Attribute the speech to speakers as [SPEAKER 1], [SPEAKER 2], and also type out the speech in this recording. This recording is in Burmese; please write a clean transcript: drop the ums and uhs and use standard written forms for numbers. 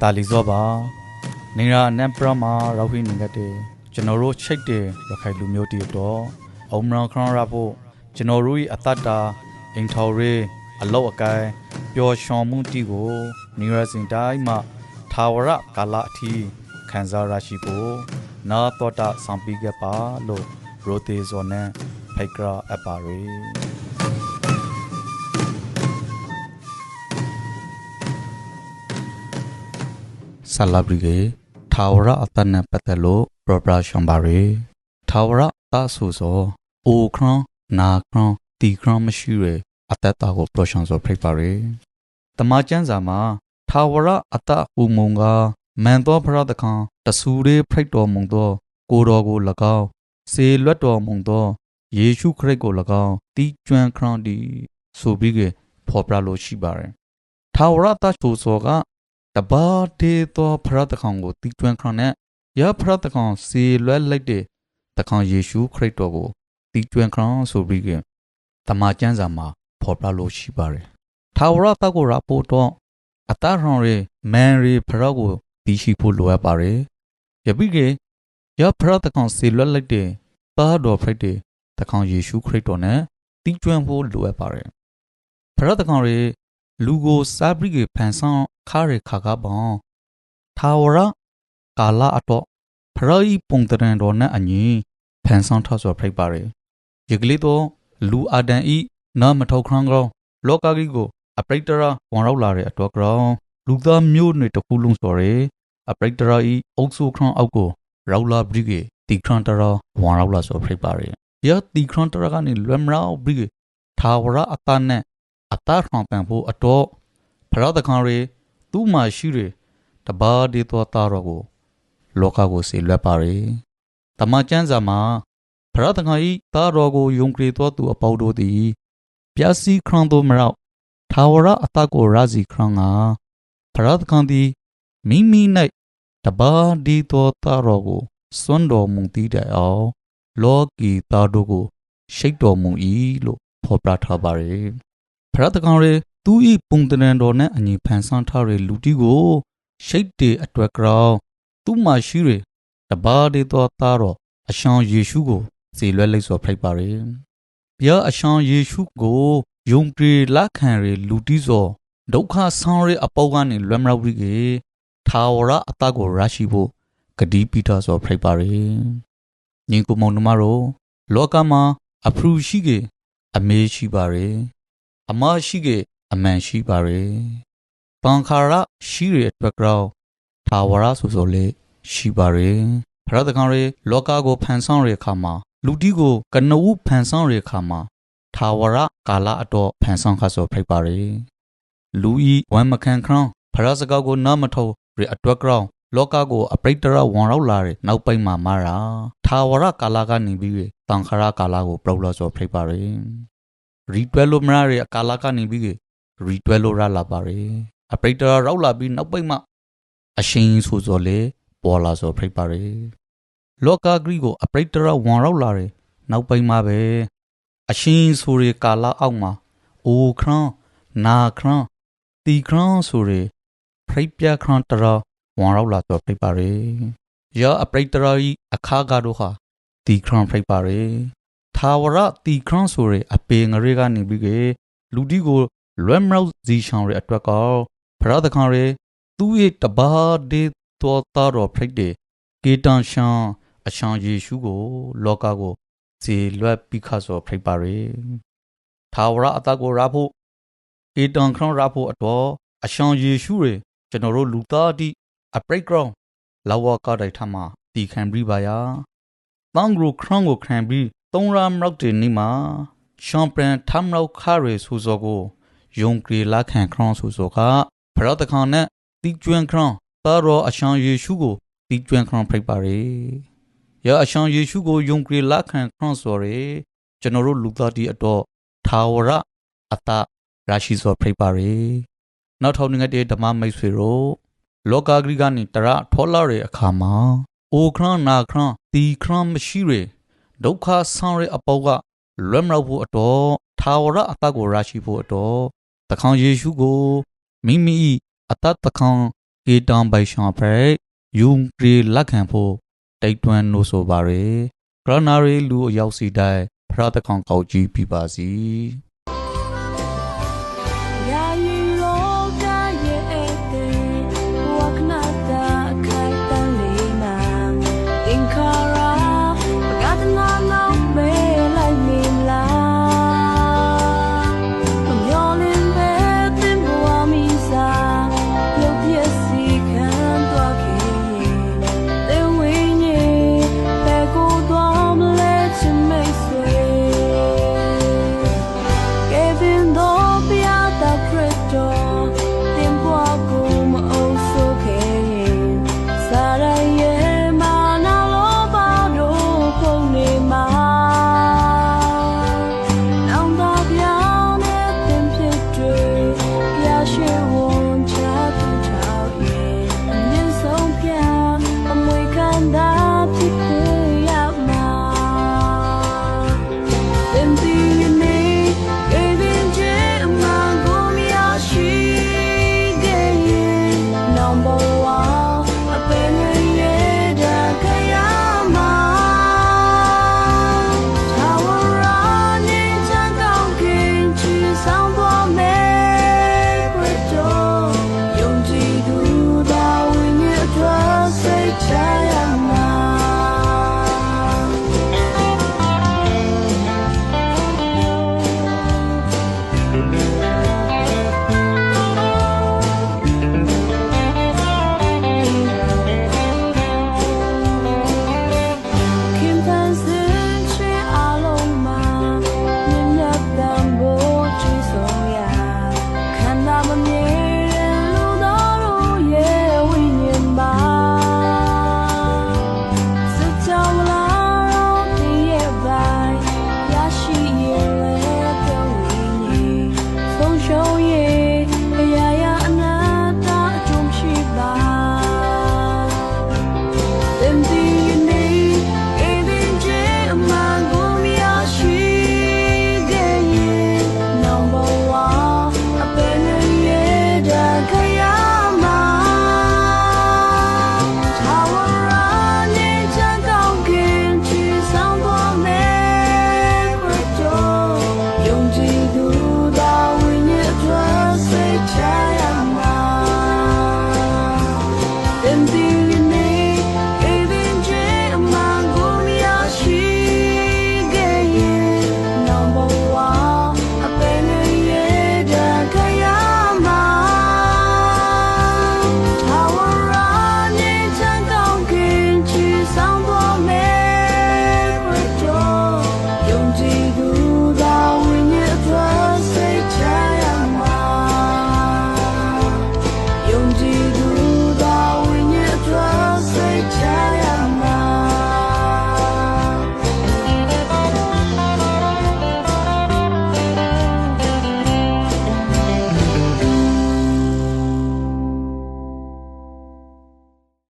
[SPEAKER 1] တာလီဇောပါနေရာနမ်ပရမာရောက်ပြီးနေတဲ့ကျွန်တော်တို့ချိတ်တယ်ရခိုင်လူမျိုးတီတော့အုံမရခရရဖို့ကျွန်တော်တို့ရဲ့အသက်တာအင်ထော်ရေးအလောက်အကိုင်းပျော်ရွှင်မှုတီကိုနေရာစဉ်တိုင်းမှာထာဝရကာလအထိခံစားရရှိဖို့နာတော်တာဆောင်ပြီးခဲ့ပါလို့ရိုတေဇော်နဲ့ဖိတ်ကရအပ်ပါရယ်ဆလာဘရီကေထာဝရအတန်နဲ့ပတ်သက်လို့ပရပရာရှံပါရီထာဝရအတဆူစောအိုခရန်နာခရန်တီခရန်မရှိရအတတာကိုပရရှံစောဖိတ်ပါရီတမချန်းစာမှာထာဝရအတဥမုံကမန်တော်ဖရတခံတဆူရေဖိတ်တော်မုံသောကိုတော်ကို၎င်းစေလွတ်တော်မုံသောယေရှုခရစ်ကို၎င်းတီကျွမ်းခရန်ဒီဆိုပြီးကဖော်ပြလို့ရှိပါတယ်ထာဝရအတဆူစောကတဘာတေသောဖရတခေါင်ကိုတီကျွမ်းခရနဲ့ရဖရတခေါင်စီလွဲလိုက်တဲ့တခေါင်ယေရှုခရစ်တော်ကိုတီကျွမ်းခရဆိုပြီးကတမန်ကျမ်းစာမှာဖော်ပြလို့ရှိပါတယ်ထာဝရတကိုရာပို့တော့အတရောင်ရေမန်ရီဖရကိုတီရှိဖို့လိုအပ်ပါတယ်ယပိကေရဖရတခေါင်စီလွဲလိုက်တဲ့တာတော်ဖရစ်တဲ့တခေါင်ယေရှုခရစ်တော်နဲ့တီကျွမ်းဖို့လိုအပ်ပါတယ်ဖရတခေါင်ရေလူကိုစာပရိကေဖန်ဆောင်ခါရခါကပောင်းထာဝရကာလအတော့ဖရိပုံတရံတော်နဲ့အညီဖန်ဆောင်ထဆော်ဖိတ်ပါရယ်ယကလေးတော့လူအာဒန်ဤနာမထောက်ခရံကောလောကကြီးကိုအပရိတရာဝန်ရောက်လာတဲ့အတွက်ကြောင့်လူသားမျိုးနွယ်တစ်ခုလုံးစော်ရယ်အပရိတရာဤအုပ်စုခရံအောက်ကိုရောက်လာပြီးကေတီခရံတရာဝန်ရောက်လာစော်ဖိတ်ပါရယ်ယတီခရံတရာကနေလွယ်မရောက်ပြီးကေထာဝရအတန်နဲ့အတထောင်ပန်ဖို့အတော့ဖရတခံရေသူ့မှာရှိရတဘာဒီတော်တာရောကိုလောကကိုစေလွတ်ပါရယ်တမန်ကျမ်းစာမှာဖရတခံဤတာရောကိုယုံကြည်တော်သူအပေါတို့သည်ပြာစီခရံတို့မရောက်ထာဝရအတကိုရာစီခရံငါဖရတခံသည်မိမိ၌တဘာဒီတော်တာရောကိုစွန့်တော်မူတည်တဲ့အောင်လောကီတာတို့ကိုရှိတ်တော်မူ၏လို့ဖော်ပြထားပါရယ်ဖရတခံရေသူဤပုံတရံတော်နဲ့အညီဖန်ဆန်းထားတဲ့လူတီကိုရှိတ်တေအတွက်ကြောင်းသူ့မှာရှိတဲ့တဘာဒေတော်သားတော်အရှောင်းယေရှုကိုစေလွဲလိုက်စောဖိတ်ပါရယ်ဘုရားအရှောင်းယေရှုကိုယုံကြည်လက်ခံရလူတီစောဒုက္ခဆောင်ရအပေါကနေလွယ်မရောက်ပြီးကေထာဝရအတကိုရရှိဖို့ဂတိပိတာစောဖိတ်ပါရယ်ညီကိုမောင်နှမတို့လောကမှာအဖရူရှိကေအမေရှိပါရယ်အမရှိကေအမှန်ရှိပါရယ်ပန်ခါရရှိရအတွက်ကြောင့်ထာဝရဆိုဆိုလေးရှိပါရယ်ဖရတခံရေလောကကိုဖန်ဆောင်ရခါမှာလူတီကိုကနဦးဖန်ဆောင်ရခါမှာထာဝရကာလအတော့ဖန်ဆောင်ခါဆိုဖိတ်ပါရယ်လူဤဝမ်မခံခရံဖရစကောက်ကိုနားမထုတ်ရအတွက်ကြောင့်လောကကိုအပရိတရဝန်ရောက်လာတဲ့နောက်ပိုင်းမှာမာရာထာဝရကာလကနေပြီးတန်ခါရကာလကိုပရောလို့ဆိုဖိတ်ပါရယ်ရီတွဲလို့မရတဲ့ကာလကနေပြီးရီတွဲလို့ရလာပါရယ်အပရိတရာရောက်လာပြီးနောက်ပိုင်းမှာအရှင်ဆိုစော်လေပေါ်လာစော်ဖိတ်ပါရယ်လောကဂရိကိုအပရိတရာဝန်ရောက်လာတယ်နောက်ပိုင်းမှာပဲအရှင်ဆိုရကာလအောက်မှာအိုခရံနာခရံတီခရံဆိုရဖိတ်ပြခရံတရာဝန်ရောက်လာစော်ဖိတ်ပါရယ်ယောအပရိတရာဤအခါကတော့ဟာတီခရံဖိတ်ပါရယ်ထာဝရတီခရံဆိုရအပေငရေကနေပြီးကလူတီကိုလွယ်မြောက်ဇီရှောင်းရအတွက်ကောဖရတခံရသူ့ရဲ့တဘာဒေတော်တာတော်ဖိတ်တဲ့ကေတန်ရှန်အရှောင်းယေရှုကိုလောကကိုဇေလွတ်ပြီးခါဆိုဖိတ်ပါရယ်ထာဝရအတကိုရဖို့ကေတန်ခရံရဖို့အတော်အရှောင်းယေရှုရကျွန်တော်တို့လူသားတိအပရိတ်ကောင်လောဝကတိုက်ထမှာတီခံပြီးပါယာတန်ဂရုခရံကိုခံပြီးသုံးရမ်ရောက်တဲ့နေ့မှာရှောင်းပန်ထမ်ရောက်ခါရဆူစောကိုယုံကြည်လက်ခံခရံဆိုဆိုကဖရတခံနဲ့တီကျွမ်းခရံတာရောအရှောင်းယေရှုကိုတီကျွမ်းခရံဖိတ်ပါရယ်ရအရှောင်းယေရှုကိုယုံကြည်လက်ခံခရံဆိုရယ်ကျွန်တော်တို့လူသားတီအတော့ထာဝရအတရရှိစောဖိတ်ပါရယ်နောက်ထောင်နေတဲ့ဓမ္မမိတ်ဆွေတို့လောကဂရိကနေတရထောလာရဲ့အခါမှာအိုခရံနာခရံတီခရံမရှိရယ်ဒုက္ခဆောင်ရအပေါကလွယ်မရောက်ဖို့အတော့ထာဝရအတကိုရရှိဖို့အတော့တခေါင်ယေရှုကိုမိမိအတတခေါင် ကေတောင်ပိုင်ရှောင်းဖက်ယူကရီလက်ခံဖို့တိတ်တွန်းလို့ဆိုပါရယ်ကရနာရီလူအရောက်စီတိုင်းဖရတ်တကောင်ကောက်ကြီးပြပါစီ